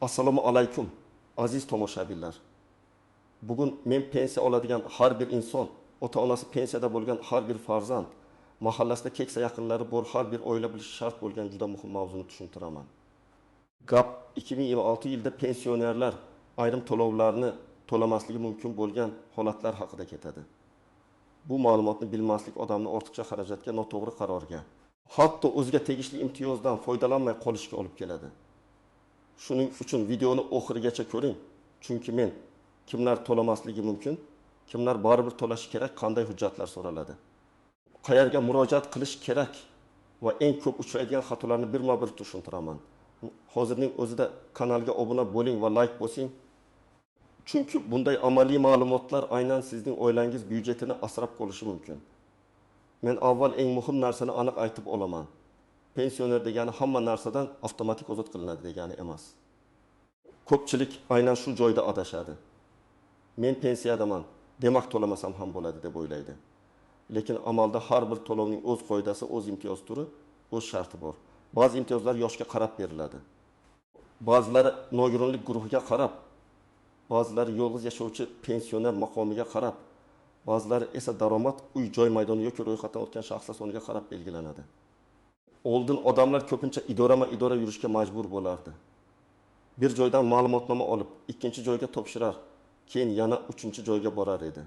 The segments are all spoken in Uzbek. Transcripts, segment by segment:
Assalomu alaykum, aziz tomoshabinlar. Bugun men pensiya oladigan har bir inson, ota-onasi pensiyada bo'lgan har bir farzand, mahallasida keksa yaqinlari bor har bir oila bilishi shart bo'lgan juda muhim mavzuni tushuntiraman. Gap 2026 yilda pensionerlar ayrim to'lovlarni to'lamasligi mumkin bo'lgan holatlar haqida ketadi. Bu ma'lumotni bilmaslik odamni ortiqcha xarajatga, noto'g'ri qarorga, hatto o'ziga tegishli imtiyozdan foydalanmay qolishga olib keladi. Shuning uchun videoni oxirigacha ko'ring, chunki men kimlar to'lamasligi mumkin, kimlar baribir to'lashi kerak, qanday hujjatlar so'raladi, qayerga murojaat qilish kerak va eng ko'p uchraydigan xatolarni birma-bir tushuntiraman. Hozirning o'zida kanalga obuna bo'ling va like bosing. Chunki bunday amaliy ma'lumotlar aynan sizning oilangiz byudjetini asrab qolishi mumkin. Men avval eng muhim narsani aniq aytib olaman. Pensioner degani hamma narsadan avtomatik ozod qilinadi degani emas. Ko'pchilik aynan shu joyda adashadi. Men pensiyadaman, demak to'lamasam ham bo'ladi deb o'ylaydi. Lekin amalda har bir to'lovning o'z qoidasi, o'z imtiyoz turi, o'z sharti bor. Ba'zi imtiyozlar yoshga qarab beriladi. Ba'zilari nogironlik guruhiga qarab, ba'zilari yolg'iz yashovchi pensioner maqomiga qarab, ba'zilari esa daromad, uy-joy maydoni yoki ro'yxatdan o'tgan shaxslar soniga qarab belgilanadi. Oldin odamlar ko'pincha idorama-idora yurishga majbur bo'lardi. Bir joydan ma'lumotnoma olib, ikkinchi joyga topshirar, keyin yana uchinchi joyga borar edi.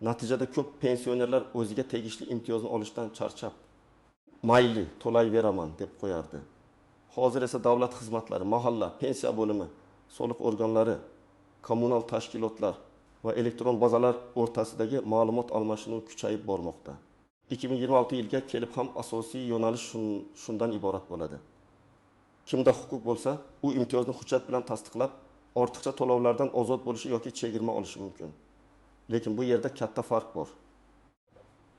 Natijada ko'p pensionerlar o'ziga tegishli imtiyozni olishdan charchab, mayli to'layveraman deb qo'yardi. Hozir esa davlat xizmatlari, mahalla, pensiya bo'limi, soliq organlari, kommunal tashkilotlar va elektron bazalar o'rtasidagi ma'lumot almashinuvi kuchayib bormoqda. 2026 yilga kelib ham asosiy yo'nalish shundan iborat bo'ladi. Kimda huquq bo'lsa, u imtiyozni hujjat bilan tasdiqlab, ortiqcha to'lovlardan ozod bo'lishi yoki chegirma olishi mumkin. Lekin bu yerda katta farq bor.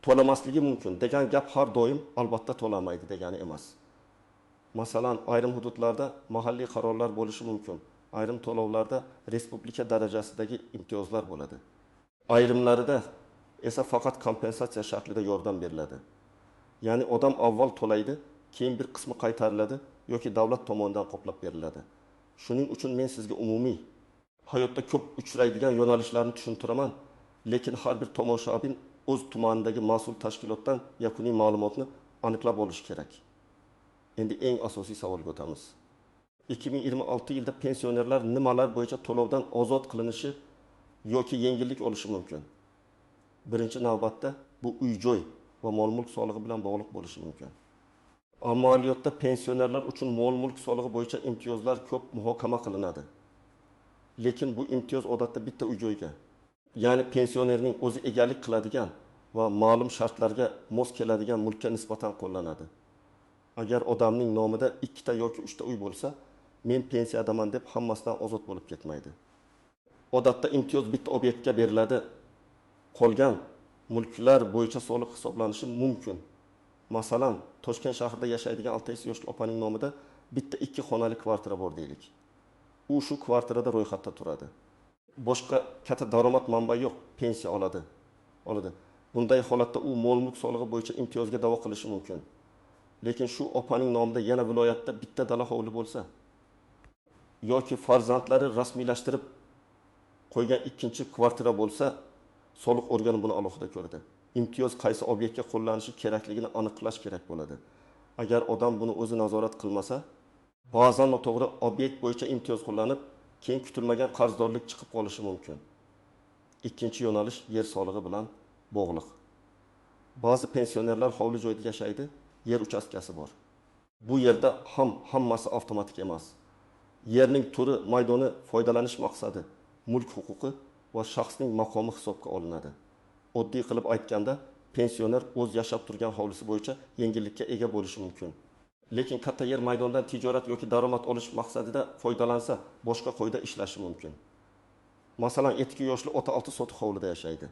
To'lamasligi mumkin degan gap har doim albatta to'lamaydi degani emas. Masalan, ayrim hududlarda mahalliy qarorlar bo'lishi mumkin. Ayrim to'lovlarda respublika darajasidagi imtiyozlar bo'ladi. Ayrimlarida esa faqat kompensatsiya shaklida yordam beriladi. Ya'ni odam avval to'laydi, keyin bir qismi qaytariladi yoki davlat tomonidan qoplab beriladi. Shuning uchun men sizga umumiy hayotda ko'p uchraydigan yo'nalishlarni tushuntiraman, lekin har bir tomoshabin o'z tumanidagi mas'ul tashkilotdan yakuniy ma'lumotni aniqlab olishi kerak. Endi eng asosiy savolga o'tamiz. 2026 yilda pensionerlar nimalar bo'yicha to'lovdan ozod qilinishi yoki yengillik olishi mumkin? Birinchi navbatda bu uy-joy va mol-mulk solig'i bilan bog'liq bo'lishi mumkin. Amaliyotda pensionerlar uchun mol-mulk solig'i bo'yicha imtiyozlar ko'p muhokama qilinadi. Lekin bu imtiyoz odatda bitta uy-joyga, ya'ni pensionerning o'zi egalik qiladigan va ma'lum shartlarga mos keladigan mulkka nisbatan qo'llanadi. Agar odamning nomida ikkita yoki uchta uy bo'lsa, men pensiyadaman deb hammasidan ozod bo'lib ketmaydi. Odatda imtiyoz bitta obyektga beriladi. Qolgan mulklar bo'yicha soliq hisoblanishi mumkin. Masalan, Toshkent shahrida yashaydigan 6 yoshli opaning nomida bitta 2 xonali kvartira bor deylik. U shu kvartirada ro'yxatda turadi. Boshqa katta daromad manbai yo'q, pensiya oladi. Bunday holatda u mol-mulk solig'i bo'yicha imtiyozga da'vo qilishi mumkin. Lekin shu opaning nomida yana viloyatda bitta dala hovli bo'lsa yoki farzandlari rasmiylashtirib qo'ygan ikkinchi kvartira bo'lsa, soliq organi buni alohida ko'radi. Imtiyoz qaysi obyektga qo'llanishi kerakligini aniqlash kerak bo'ladi. Agar odam buni o'zi nazorat qilmasa, ba'zan noto'g'ri obyekt bo'yicha imtiyoz qo'llanib, keyin kutilmagan qarzdorlik chiqib qolishi mumkin. Ikkinchi yo'nalish yer solig'i bilan bog'liq. Ba'zi pensionerlar hovli joyda yashaydi, yer uchastkasi bor. Bu yerda hammasi avtomatik emas. Yerning turi, maydoni, foydalanish maqsadi, mulk huquqi va shaxsning maqomi hisobga olinadi. Oddiy qilib aytganda, pensioner o'z yashab turgan hovlisi bo'yicha yengillikka ega bo'lishi mumkin. Lekin katta yer maydondan tijorat yoki daromad olish maqsadida foydalansa, boshqa qo'yda ishlashi mumkin. Masalan, 2 yoshli ota 6 sotix hovlida yashaydi.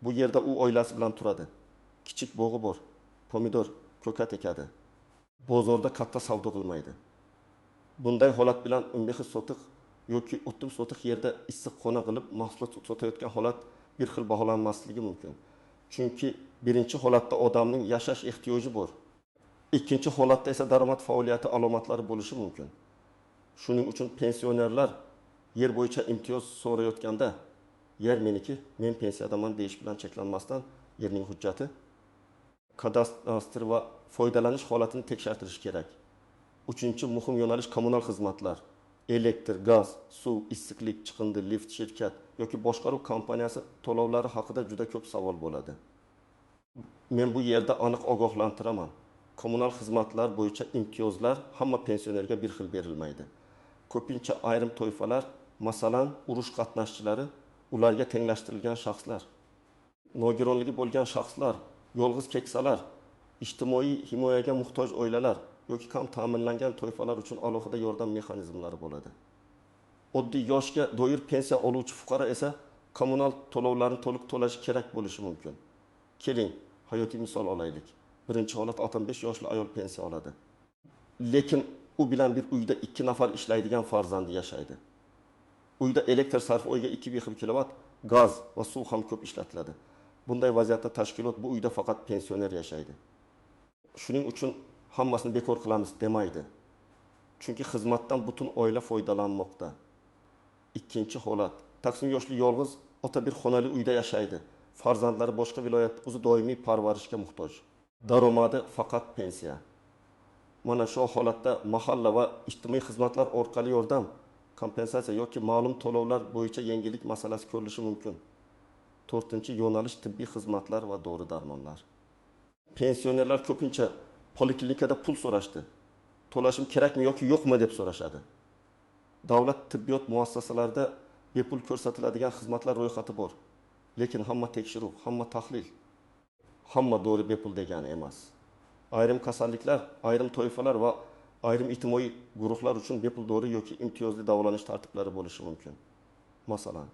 Bu yerda u oilasi bilan turadi. Kichik bog'i bor, pomidor, ko'kat ekadi. Bozorda katta savdo qilmaydi. Bunday holat bilan 15 sotix yoki 30 sotix yerda issiq xona qilib mahsulot sotayotgan holat bir xil baholanmasligi mumkin. Chunki birinchi holatda odamning yashash ehtiyoji bor. Ikkinchi holatda esa daromad faoliyati alomatlari bo'lishi mumkin. Shuning uchun pensionerlar yer bo'yicha imtiyoz so'rayotganda yer meniki, men pensiyadaman deyish bilan cheklanmasdan yerning hujjati, kadastr va foydalanish holatini tekshirtirish kerak. Uchinchi muhim yo'nalish kommunal xizmatlar. Elektr, gaz, suv, issiqlik, chiqindi, lift, shirkat yoki boshqaruv kompaniyasi to'lovlari haqida juda ko'p savol bo'ladi. Men bu yerda aniq ogohlantiraman. Kommunal xizmatlar bo'yicha imtiyozlar hamma pensionerga bir xil berilmaydi. Ko'pincha ayrim toifalar, masalan, urush qatnashchilari, ularga tenglashtirilgan shaxslar, nogironligi bo'lgan shaxslar, yolg'iz keksalar, ijtimoiy himoyaga muhtoj oilalar yoki kam ta'minlangan toifalar uchun alohida yordam mexanizmlari bo'ladi. Oddiy yoshga doir pensiya oluvchi fuqaro esa kommunal to'lovlarni to'liq to'lashi kerak bo'lishi mumkin. Keling, hayotiy misol olaylik. Birinchi holat 65 yoshli ayol pensiya oladi. Lekin u bilan bir uyda 2 nafar ishlaydigan farzandi yashaydi. Uyda elektr sarfi oyiga 2,5 kilovat, gaz va suv ham ko'p ishlatiladi. Bunday vaziyatda tashkilot bu uyda faqat pensioner yashaydi. Shuning uchun hammasini bekor qilamiz demaydi. Chunki xizmatdan butun oila foydalanmoqda. Ikkinchi holat, taqsim yoshli yolg'iz ota bir xonali uyda yashaydi. Farzandlari boshqa viloyatda o'zi doimiy parvarishga muhtoj. Daromadi faqat pensiya. Mana shu holatda mahalla va ijtimoiy xizmatlar orqali yordam, kompensatsiya yoki ma'lum to'lovlar bo'yicha yengillik masalasi ko'rilishi mumkin. To'rtinchi yo'nalish tibbiy xizmatlar va dori-darmonlar. Pensionerlar ko'pincha poliklinikada pul so'rashdi. To'lashim kerakmi yoki yo'qmi deb so'rashadi. Davlat tibbiyot muassasalarida bepul ko'rsatiladigan xizmatlar ro'yxati bor. Lekin hamma tekshiruv, hamma tahlil, hamma dori bepul degani emas. Ayrim kasalliklar, ayrim toifalar va ayrim ijtimoiy guruhlar uchun bepul dori yoki imtiyozli davolanish tartiblari bo'lishi mumkin. Masalan,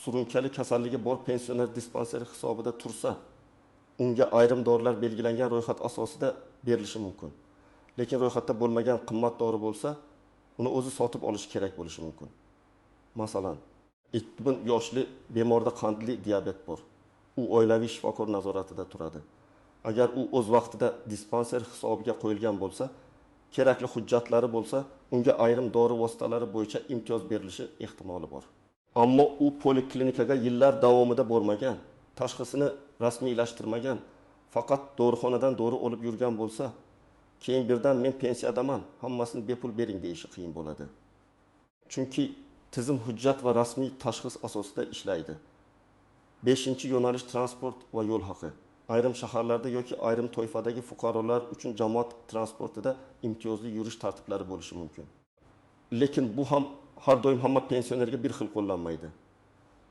surunkali kasalligi bor pensioner dispanseri hisobida tursa, unga ayrim dorilar belgilangan ro'yxat asosida berilishi mumkin. Lekin ro'yxatda bo'lmagan qimmat dori bo'lsa, uni o'zi sotib olish kerak bo'lishi mumkin. Masalan, 2000 yoshli bemorda qandli diabet bor. U oilaviy shifokor nazoratida turadi. Agar u o'z vaqtida dispanser hisobiga qo'yilgan bo'lsa, kerakli hujjatlari bo'lsa, unga ayrim dori vositalari bo'yicha imtiyoz berilishi ehtimoli bor. Ammo u poliklinikaga yillar davomida bormagan, tashxisini rasmiylashtirmagan, faqat dorixonadan dori olib yurgan bo'lsa, keyin birdan men pensiyadaman, hammasini bepul bering deyishi qiyin bo'ladi. Chunki tizim hujjat va rasmiy tashxis asosida ishlaydi. 5-yo'nalish transport va yo'l haqi. Ayrim shaharlarda yoki ayrim toifadagi fuqarolar uchun jamoat transportida imtiyozli yurish tartiblari bo'lishi mumkin. Lekin bu ham har doim hamma pensionerga bir xil qo'llanmaydi.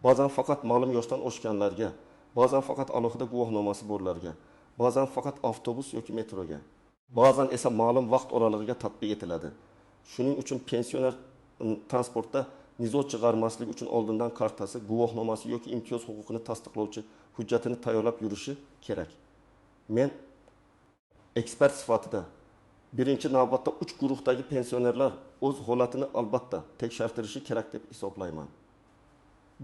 Ba'zan faqat ma'lum yoshdan oshganlarga, ba'zan faqat alohida guvohnomasi borlarga, ba'zan faqat avtobus yoki metroga, ba'zan esa ma'lum vaqt oralig'iga tatbiq etiladi. Shuning uchun pensioner transportda nizo chiqarmaslik uchun oldindan kartasi, guvohnomasi yoki imtiyoz huquqini tasdiqlovchi hujjatini tayyorlab yurishi kerak. Men ekspert sifatida birinchi navbatda 3 guruhdagi pensionerlar o'z holatini albatta tekshirtirishi kerak deb hisoblayman.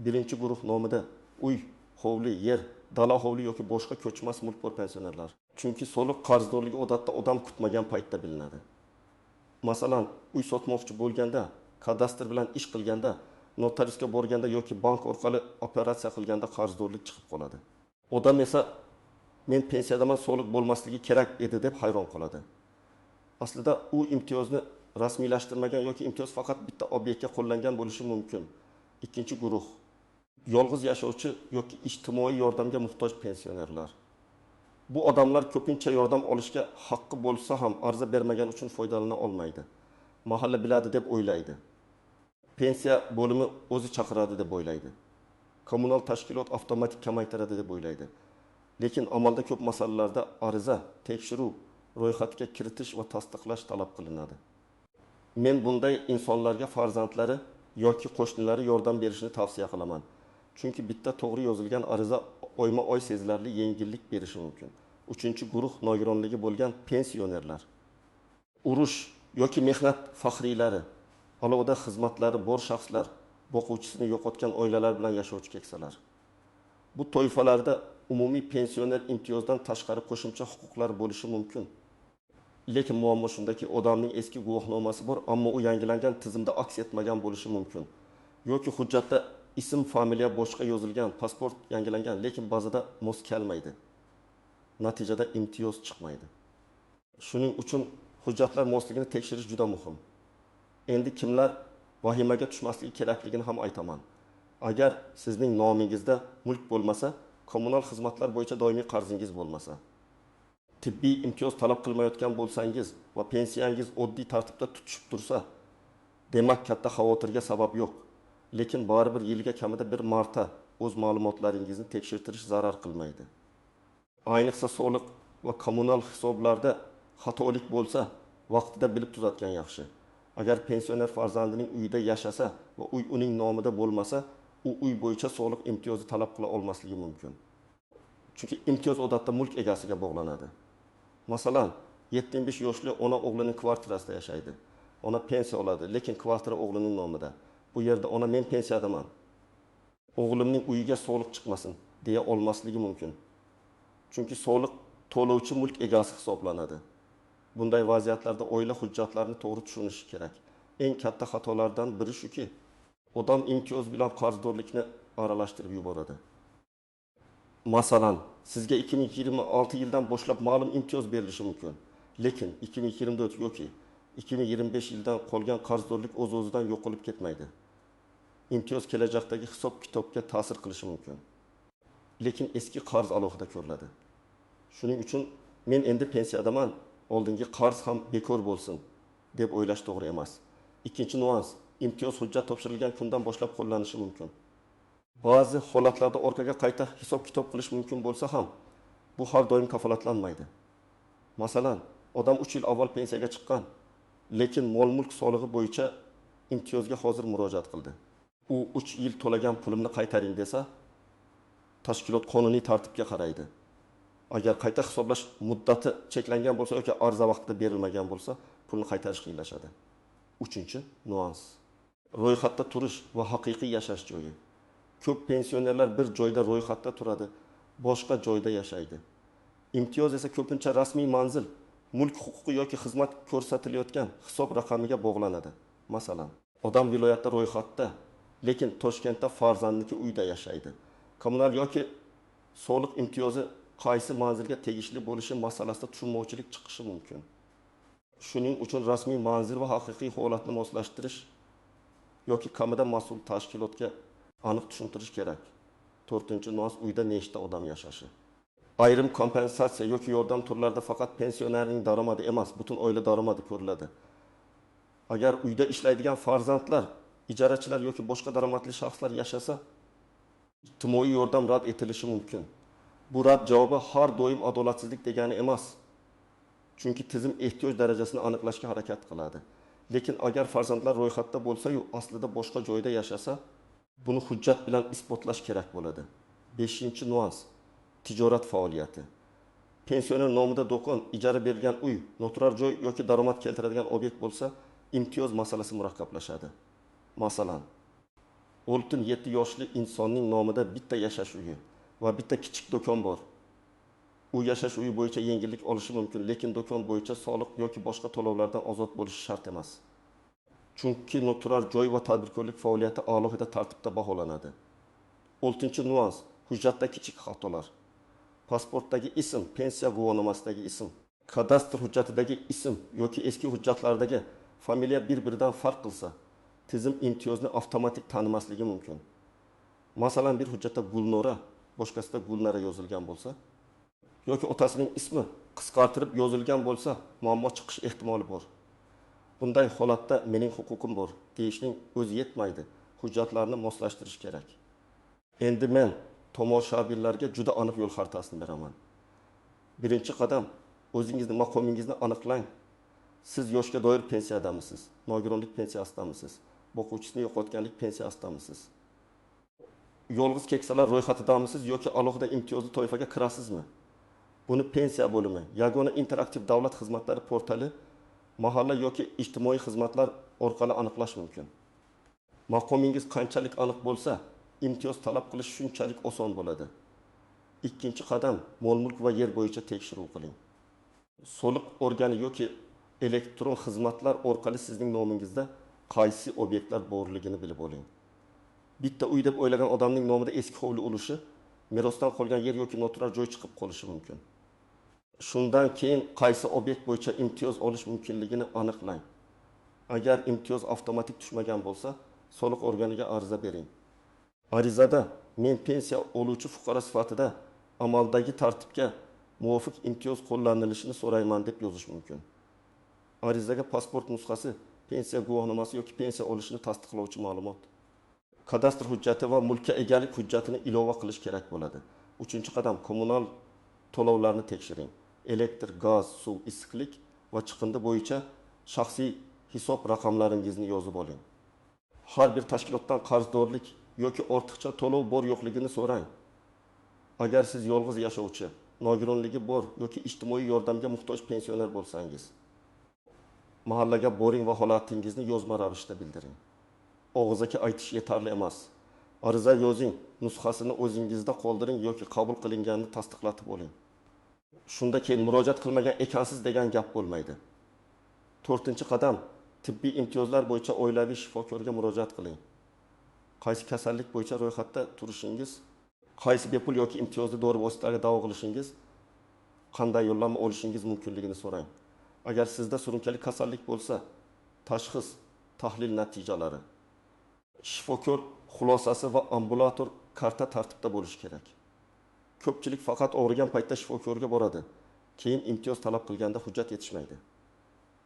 Birinchi guruh nomida uy, hovli, yer, dala hovli yoki boshqa ko'chmas mulk bor pensionerlar. Chunki soliq qarzdorligi odatda odam kutmagan paytda bilinadi. Masalan, uy sotmoqchi bo'lganda, kadastr bilan ish qilganda, notariusga borganda yoki bank orqali operatsiya qilganda qarzdorlik chiqib qoladi. Odam esa men pensiyadaman, soliq bo'lmasligi kerak edi deb hayron qoladi. Aslida u imtiyozni rasmiylashtirmagan yoki imtiyoz faqat bitta obyektga qo'llangan bo'lishi mumkin. Ikkinchi guruh yolg'iz yashovchi yoki ijtimoiy yordamga muhtoj pensionerlar. Bu odamlar ko'pincha yordam olishga haqqi bo'lsa ham ariza bermagan uchun foydalana olmaydi. Mahalla biladi deb o'ylaydi. Pensiya bo'limi o'zi chaqiradi deb o'ylaydi. Kommunal tashkilot avtomatik kamaytiradi deb o'ylaydi. Lekin amalda ko'p masalalarda ariza, tekshiruv, ro'yxatga kiritish va tasdiqlash talab qilinadi. Men bunday insonlarga farzandlari yoki qo'shnilari yordam berishni tavsiya qilaman. Chunki bitta to'g'ri yozilgan ariza oyma-oy sezilarli yengillik berishi mumkin. Uchinchi guruh nogironligi bo'lgan pensionerlar. Urush yoki mehnat faxriylari, alohida xizmatlari bor shaxslar, boquvchisini yo'qotgan oilalar bilan yashovchi keksalar. Bu toifalarda umumiy pensioner imtiyozdan tashqari qo'shimcha huquqlar bo'lishi mumkin. Lekin muammo shundaki, odamning eski guvohnomasi bor, ammo u yangilangan tizimda aks etmagan bo'lishi mumkin. Yoki hujjatda ism, familiya boshqa yozilgan, pasport yangilangan, lekin ba'zida mos kelmaydi. Natijada imtiyoz chiqmaydi. Shuning uchun hujjatlar mosligini tekshirish juda muhim. Endi kimlar vahimaga tushmasligi kerakligini ham aytaman. Agar sizning nomingizda mulk bo'lmasa, kommunal xizmatlar bo'yicha doimiy qarzingiz bo'lmasa, tibbiy imtiyoz talab qilmayotgan bo'lsangiz va pensiyangiz oddiy tartibda tutishib tursa, demak katta xavotirga sabab yo'q. Lekin baribir yilga kamida bir marta o'z ma'lumotlaringizni tekshirtirish zarar qilmaydi. Ayniqsa soliq va kommunal hisoblarda xatolik bo'lsa, vaqtida bilib tuzatgan yaxshi. Agar pensioner farzandining uyida yashasa va uy uning nomida bo'lmasa, u uy bo'yicha soliq imtiyozi talab qila olmasligi mumkin. Chunki imtiyoz odatda mulk egasiga bog'lanadi. Masalan, 75 yoshli ona o'g'lining kvartirasida yashaydi. Ona pensiya oladi, lekin kvartira o'g'lining nomida. Bu yerda ona men pensiyadaman, o'g'limning uyiga soliq chiqmasin deya olmasligi mumkin. Chunki soliq to'lovchi mulk egasi hisoblanadi. Bunday vaziyatlarda oila hujjatlarini to'g'ri tushunishi kerak. Eng katta xatolardan biri shuki, odam imtiyoz bilan qarzdorlikni aralashtirib yuboradi. Masalan, sizga 2026 yildan boshlab ma'lum imtiyoz berilishi mumkin. Lekin 2024 yoki 2025 yildan qolgan qarzdorlik o'z-o'zidan yo'qolib ketmaydi. Imtiyoz kelajakdagi hisob-kitobga ta'sir qilishi mumkin. Lekin eski qarz alohida ko'riladi. Shuning uchun men endi pensiyadaman, oldingi qarz ham bekor bo'lsin deb o'ylash to'g'ri emas. Ikkinchi nuans, imtiyoz hujjat topshirilgan kundan boshlab qo'llanishi mumkin. Ba'zi holatlarda orqaga qayta hisob-kitob qilish mumkin bo'lsa ham, bu har doim kafolatlanmaydi. Masalan, odam 3 yil avval pensiyaga chiqqan, lekin mol-mulk solig'i bo'yicha imtiyozga hozir murojaat qildi. U 3 yil to'lagan pulimni qaytaring desa, tashkilot qonuniy tartibga qaraydi. Agar qayta hisoblash muddati cheklangan bo'lsa yoki arza vaqtida berilmagan bo'lsa, pulni qaytarish qiyinlashadi. Uchinchi nuans. Ro'yxatda turish va haqiqiy yashash joyi. Ko'p pensionerlar bir joyda ro'yxatda turadi, boshqa joyda yashaydi. Imtiyoz esa ko'pincha rasmiy manzil, mulk huquqi yoki xizmat ko'rsatilayotgan hisob raqamiga bog'lanadi. Masalan, odam viloyatda ro'yxatda, lekin Toshkentda farzandniki uyda yashaydi. Kommunal yoki soliq imtiyozi qaysi manzilga tegishli bo'lishi masalasida tushunmovchilik chiqishi mumkin. Shuning uchun rasmiy manzil va haqiqiy holatni moslashtirish yoki kamida mas'ul tashkilotga aniq tushuntirish kerak. 4-nuans, uyda nechta odam yashashi. Ayrim kompensatsiya yoki yordam turlarida faqat pensionerning daromadi emas, butun oila daromadi ko'riladi. Agar uyda ishlaydigan farzandlar, ijarachilar yoki boshqa daromadli shaxslar yashasa, ijtimoiy yordam rad etilishi mumkin. Bu rad javobi har doim adolatsizlik degani emas. Chunki tizim ehtiyoj darajasini aniqlashga harakat qiladi. Lekin agar farzandlar ro'yxatda bo'lsa-yu, aslida boshqa joyda yashasa, buni hujjat bilan isbotlash kerak bo'ladi. 5-nuans, tijorat faoliyati. Pensioner nomida do'kon, ijara berilgan uy, noturar joy yoki daromad keltiradigan obyekt bo'lsa, imtiyoz masalasi murakkablashadi. Masalan, 7 yoshli insonning nomida bitta yashash uyi va bitta kichik do'kon bor. U yashash uyi bo'yicha yengillik olishi mumkin, lekin do'kon bo'yicha soliq yoki boshqa to'lovlardan ozod bo'lishi shart emas. Chunki noturar joy va tadbirkorlik faoliyati alohida tartibda baholanadi. 6-nuans, hujjatda kichik xatolar. Pasportdagi ism, pensiya guvohnomasidagi ism, kadastr hujjatidagi ism yoki eski hujjatlardagi familiya bir-biridan farq qilsa, tizim imtiyozni avtomatik tanimasligi mumkin. Masalan, bir hujjatda Gulnora, boshqasida Gulnara yozilgan bo'lsa, yoki otasining ismi qisqartirib yozilgan bo'lsa, muammo chiqish ehtimoli bor. Bunday holatda mening huquqim bor deyishning o'zi yetmaydi. Hujjatlarni moslashtirish kerak. Endi men tomoshabinlarga juda aniq yo'l xaritasini beraman. Birinchi qadam, o'zingizni maqomingizni aniqlang. Siz yoshga doir pensiyadamisiz? Nogironlik pensiyasidamisiz? Boquvchisini yo'qotganlik pensiyasidamisiz? Yolg'iz keksalar ro'yxatidamisiz yoki alohida imtiyozli toifaga kirasizmi? Buni pensiya bo'limi, yagona interaktiv davlat xizmatlari portali, mahalla yoki ijtimoiy xizmatlar orqali aniqlash mumkin. Maqomingiz qanchalik aniq bo'lsa, imtiyoz talab qilish shunchalik oson bo'ladi. Ikkinchi qadam, mol-mulk va yer bo'yicha tekshiruv qiling. Soliq organi yoki elektron xizmatlar orqali sizning nomingizda qaysi obyektlar borligini bilib oling. Bitta uy deb o'ylagan odamning nomida eski hovli ulushi, merosdan qolgan yer yoki noturar joy chiqib qolishi mumkin. Shundan keyin qaysi obyekt bo'yicha imtiyoz olish mumkinligini aniqlang. Agar imtiyoz avtomatik tushmagan bo'lsa, soliq organiga ariza bering. Arizada men pensiya oluvchi fuqaro sifatida amaldagi tartibga muvofiq imtiyoz qo'llanilishini so'rayman deb yozish mumkin. Arizaga pasport nusxasi, pensiya guvohnomasi yoki pensiya olishini tasdiqlovchi ma'lumot, kadastr hujjati va mulkka egalik hujjatini ilova qilish kerak bo'ladi. 3-qadam kommunal to'lovlarni tekshiring. Elektr, gaz, suv, issiqlik va chiqindi bo'yicha shaxsiy hisob raqamlaringizni yozib oling. Har bir tashkilotdan qarzdorlik yoki ortiqcha to'lov bor yo'qligini so'rang. Agar siz yolg'iz yashovchi, nogironligi bor yoki ijtimoiy yordamga muhtoj pensioner bo'lsangiz, mahallaga boring va holatingizni yozma ravishda bildiring. Og'izaki aytish yetarli emas. Ariza yozing, nusxasini o'zingizda qoldiring yoki qabul qilinganini tasdiqlatib oling. Shunda keyin murojaat qilmagan ekansiz degan gap bo'lmaydi. 4-qadam, tibbiy imtiyozlar bo'yicha oilaviy shifokorga murojaat qiling. Qaysi kasallik bo'yicha ro'yxatda turishingiz, qaysi bepul yoki imtiyozli dori vositalariga davo qilishingiz, qanday yo'llanma olishingiz mumkinligini so'rang. Agar sizda surunkali kasallik bo'lsa, tashxis, tahlil natijalari, shifokor xulosasi va ambulator karta tartibda bo'lishi kerak. Ko'pchilik faqat og'rigan paytda shifokorga boradi. Keyin imtiyoz talab qilganda hujjat yetishmaydi.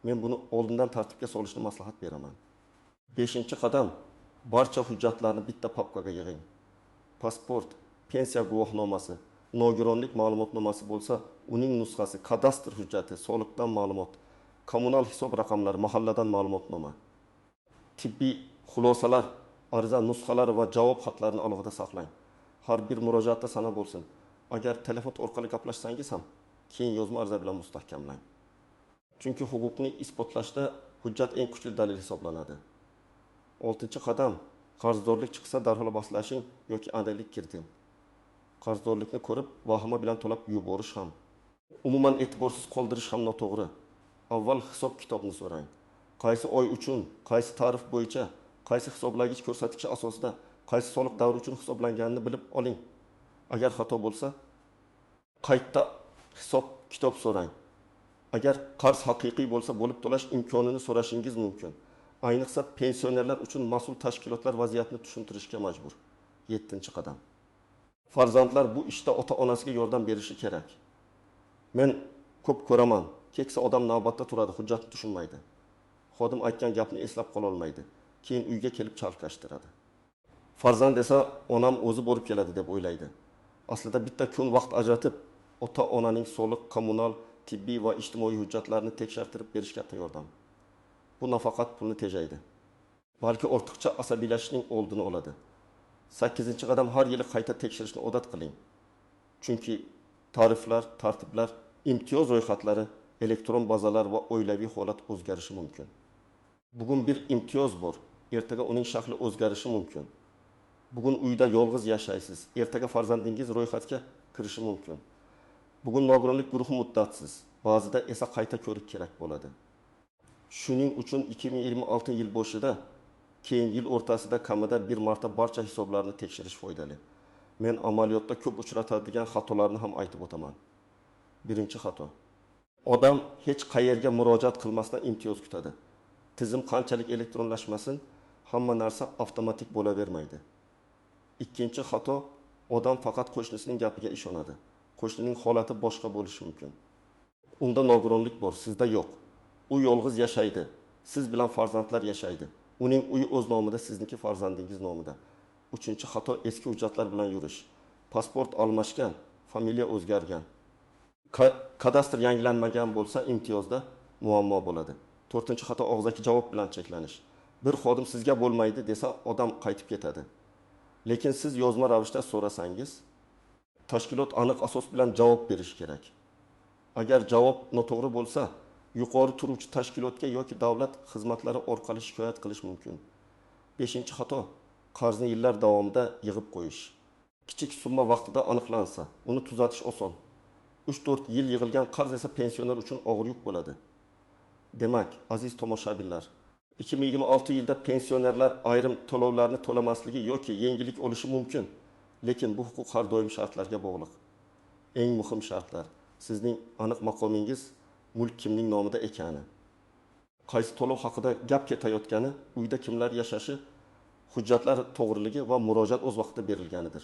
Men buni oldindan tartibga solishni maslahat beraman. 5-qadam, barcha hujjatlarni bitta papkaga yig'ing. Pasport, pensiya guvohnomasi, nogironlik ma'lumotnomasi bo'lsa, uning nusxasi, kadastr hujjati, soliqdan ma'lumot, kommunal hisob raqamlari, mahalladan ma'lumotnoma, tibbiy xulosalar, ariza nusxalari va javob xatlarini alohida saqlang. Har bir murojaatda sana bo'lsin. Agar telefon orqali gaplashsangiz ham, keyin yozma ariza bilan mustahkamlang. Chunki huquqni isbotlashda hujjat eng kuchli dalil hisoblanadi. 6-qadam, qarzdorlik chiqsa darhol boslashing yoki analik kiriting. Qarzdorlikni ko'rib, vahima bilan to'lab yuborish ham, umuman e'tiborsiz qoldirish ham noto'g'ri. Avval hisob kitobni so'rang. Qaysi oy uchun, qaysi tarif bo'yicha, qaysi hisoblagich ko'rsatkichi asosida, qaysi soliq davri uchun hisoblanganini bilib oling. Agar xato bo'lsa, qayta hisob kitob so'rang. Agar qarz haqiqiy bo'lsa, bo'lib to'lash imkonini so'rashingiz mumkin. Ayniqsa pensionerlar uchun mas'ul tashkilotlar vaziyatni tushuntirishga majbur. 7-qadam. Farzandlar bu ishda ota-onasiga yordam berishi kerak. Men ko'p ko'raman. Keksa odam navbatda turadi, hujjatni tushunmaydi. Xodim aytgan gapni eslab qola olmaydi. Keyin uyga kelib chalkashtiradi. Farzand esa onam o'zi borib keladi deb o'ylaydi. Aslida bitta kun vaqt ajratib, ota-onaning soliq, kommunal, tibbiy va ijtimoiy hujjatlarini tekshirtirib berish katta yordam. Bu nafaqat pulni tejaydi, balki ortiqcha asabiylashishning oldini oladi. 8-qadam, har yili qayta tekshirishni odat qiling. Chunki tariflar, tartiblar, imtiyoz ro'yxatlari, elektron bazalar va oilaviy holat o'zgarishi mumkin. Bugun bir imtiyoz bor, ertaga uning shakli o'zgarishi mumkin. Bugun uyda yolg'iz yashaysiz, ertaga farzandingiz ro'yxatga kirishi mumkin. Bugun nogironlik guruhi muddatsiz, ba'zida esa qayta ko'rik kerak bo'ladi. Shuning uchun 2026 yil boshida, keyin yil o'rtasida kamida bir marta barcha hisoblarni tekshirish foydali. Men amaliyotda ko'p uchratadigan xatolarni ham aytib o'taman. 1-xato. Odam hech qayerga murojaat qilmasdan imtiyoz kutadi. Tizim qanchalik elektronlashmasin, hamma narsa avtomatik bo'lavermaydi. 2-xato, odam faqat qo'shnisining gapiga ishonadi. Qo'shnining holati boshqa bo'lishi mumkin. Unda nogironlik bor, sizda yo'q. U yolg'iz yashaydi. Siz bilan farzandlar yashaydi. Uning uyi o'z nomida, sizniki farzandingiz nomida. 3-xato, eski hujjatlar bilan yurish. Pasport almashgan, familiya o'zgargan. Kadastr yangilanmagan bo'lsa, imtiyozda muammo bo'ladi. 4-xato, og'zaki javob bilan cheklanish. Bir xodim sizga bo'lmaydi desa, odam qaytib ketadi. Lekin siz yozma ravishda so'rasangiz, tashkilot aniq asos bilan javob berish kerak. Agar javob noto'g'ri bo'lsa, yuqori turuvchi tashkilotga yoki davlat xizmatlari orqali shikoyat qilish mumkin. 5-xato, qarzni yillar davomida yig'ib qo'yish. Kichik summa vaqtida aniqlansa, uni tuzatish oson. 3-4 yil yig'ilgan qarz esa pensioner uchun og'ir yuk bo'ladi. Demak, aziz tomoshabinlar, 2026 yilda pensionerlar ayrim to'lovlarni to'lamasligi yoki yengillik olishi mumkin, lekin bu huquq har doim shartlarga bog'liq. Eng muhim shartlar sizning aniq maqomingiz, mulk kimning nomida ekani, qaysi to'lov haqida gap ketayotgani, uyda kimlar yashashi, hujjatlar to'g'riligi va murojaat o'z vaqtida berilganidir.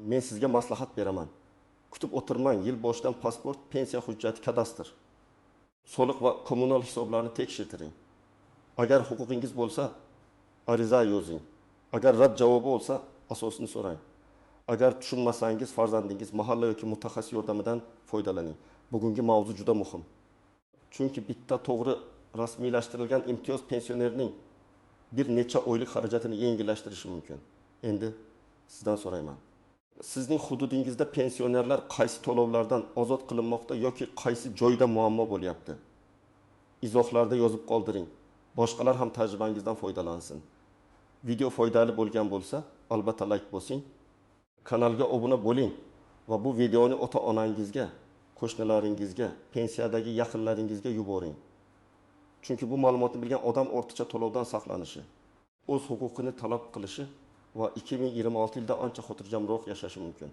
Men sizga maslahat beraman. Kutib o'tirmang, yil boshidan pasport, pensiya hujjati, kadastr, soliq va kommunal hisoblarni tekshirtiring. Agar huquqingiz bo'lsa, ariza yozing. Agar rad javobi bo'lsa, asosini so'rang. Agar tushunmasangiz, farzandingiz, mahalla yoki mutaxassis yordamidan foydalaning. Bugungi mavzu juda muhim. Chunki bitta to'g'ri rasmiylashtirilgan imtiyoz pensionerning bir necha oylik xarajatini yengillashtirishi mumkin. Endi sizdan so'rayman. Sizning hududingizda pensionerlar qaysi to'lovlardan ozod qilinmoqda yoki qaysi joyda muammo bo'lyapti? Izohlarda yozib qoldiring. Boshqalar ham tajribangizdan foydalansin. Video foydali bo'lgan bo'lsa, albatta like bosing. Kanalga obuna bo'ling va bu videoni ota-onangizga, qo'shnilaringizga, pensiyadagi yaqinlaringizga yuboring. Chunki bu ma'lumotni bilgan odam ortiqcha to'lovdan saqlanishi, o'z huquqini talab qilishi va 2026 yilda ancha xotirjamroq yashashi mumkin.